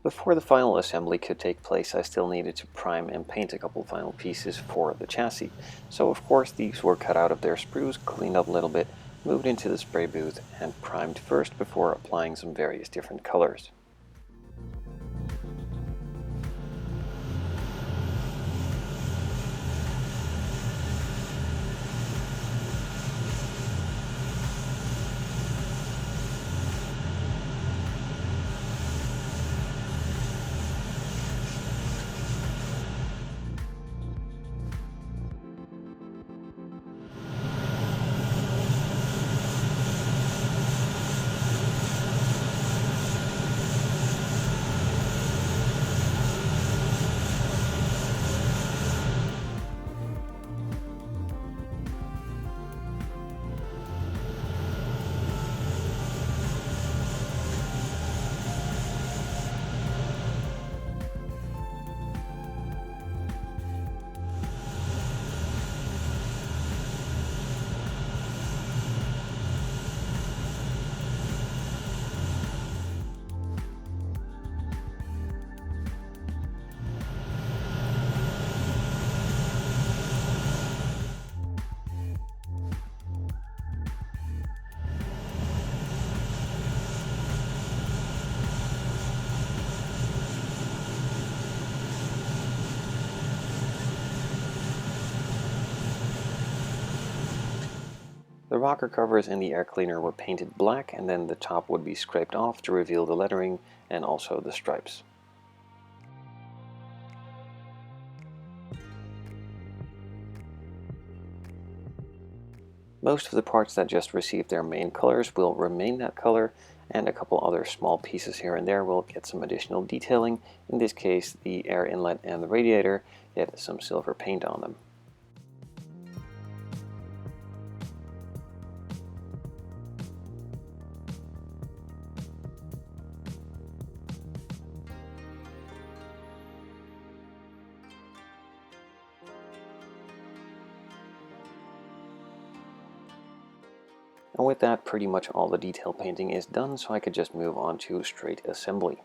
Before the final assembly could take place, I still needed to prime and paint a couple final pieces for the chassis. So of course these were cut out of their sprues, cleaned up a little bit, moved into the spray booth, and primed first before applying some various different colors. The rocker covers in the air cleaner were painted black, and then the top would be scraped off to reveal the lettering and also the stripes. Most of the parts that just received their main colors will remain that color, and a couple other small pieces here and there will get some additional detailing. In this case, the air inlet and the radiator get some silver paint on them. And with that, pretty much all the detail painting is done, so I could just move on to straight assembly.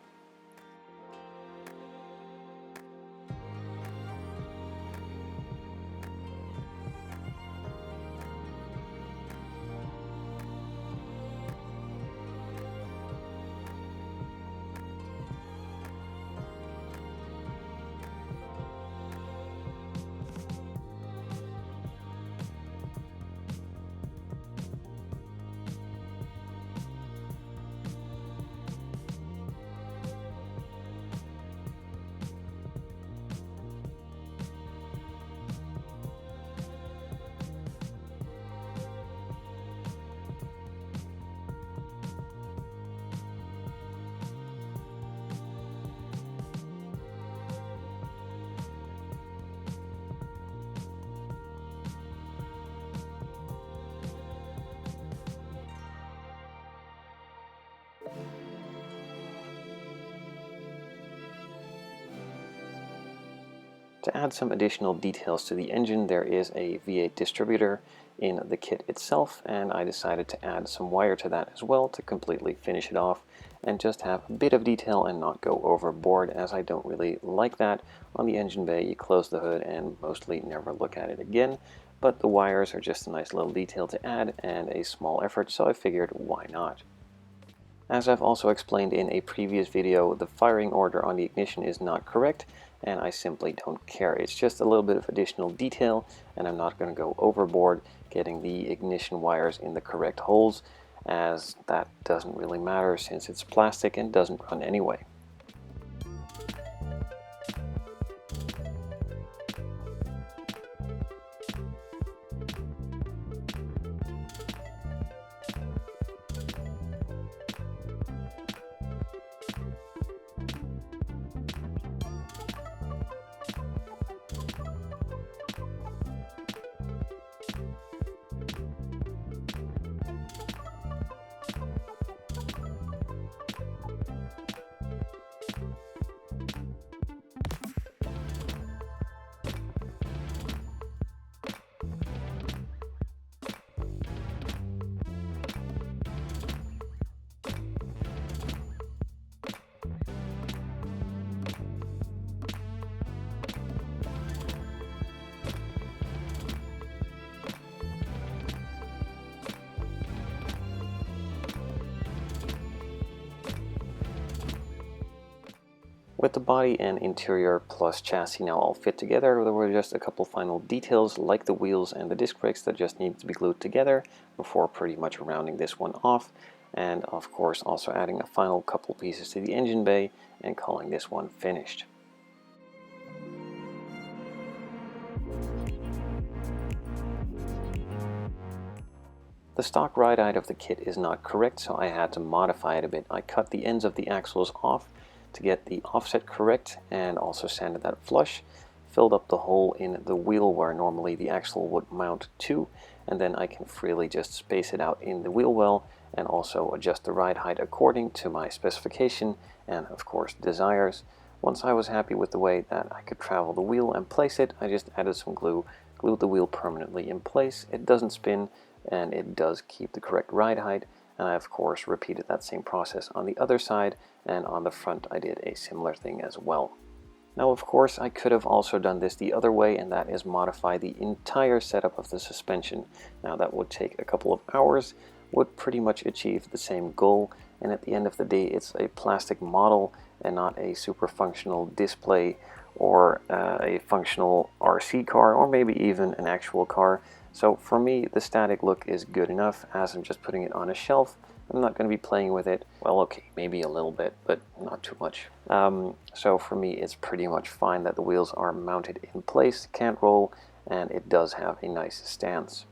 To add some additional details to the engine, there is a V8 distributor in the kit itself, and I decided to add some wire to that as well to completely finish it off and just have a bit of detail and not go overboard, as I don't really like that. On the engine bay, you close the hood and mostly never look at it again, but the wires are just a nice little detail to add and a small effort, so I figured why not. As I've also explained in a previous video, the firing order on the ignition is not correct, and I simply don't care. It's just a little bit of additional detail, and I'm not going to go overboard getting the ignition wires in the correct holes, as that doesn't really matter since it's plastic and doesn't run anyway. With the body and interior plus chassis now all fit together, there were just a couple final details like the wheels and the disc brakes that just needed to be glued together before pretty much rounding this one off, and of course also adding a final couple pieces to the engine bay and calling this one finished. The stock ride height of the kit is not correct, so I had to modify it a bit. I cut the ends of the axles off to get the offset correct and also sanded that flush, filled up the hole in the wheel where normally the axle would mount to, and then I can freely just space it out in the wheel well and also adjust the ride height according to my specification and of course desires. Once I was happy with the way that I could travel the wheel and place it, I just added some glue, glued the wheel permanently in place. It doesn't spin and it does keep the correct ride height, and I of course repeated that same process on the other side, and on the front I did a similar thing as well. Now of course I could have also done this the other way, and that is modify the entire setup of the suspension. Now that would take a couple of hours, would pretty much achieve the same goal, and at the end of the day it's a plastic model and not a super functional display or a functional RC car or maybe even an actual car. So for me, the static look is good enough as I'm just putting it on a shelf. I'm not going to be playing with it. Well, okay, maybe a little bit, but not too much. So for me, it's pretty much fine that the wheels are mounted in place, can't roll, and it does have a nice stance.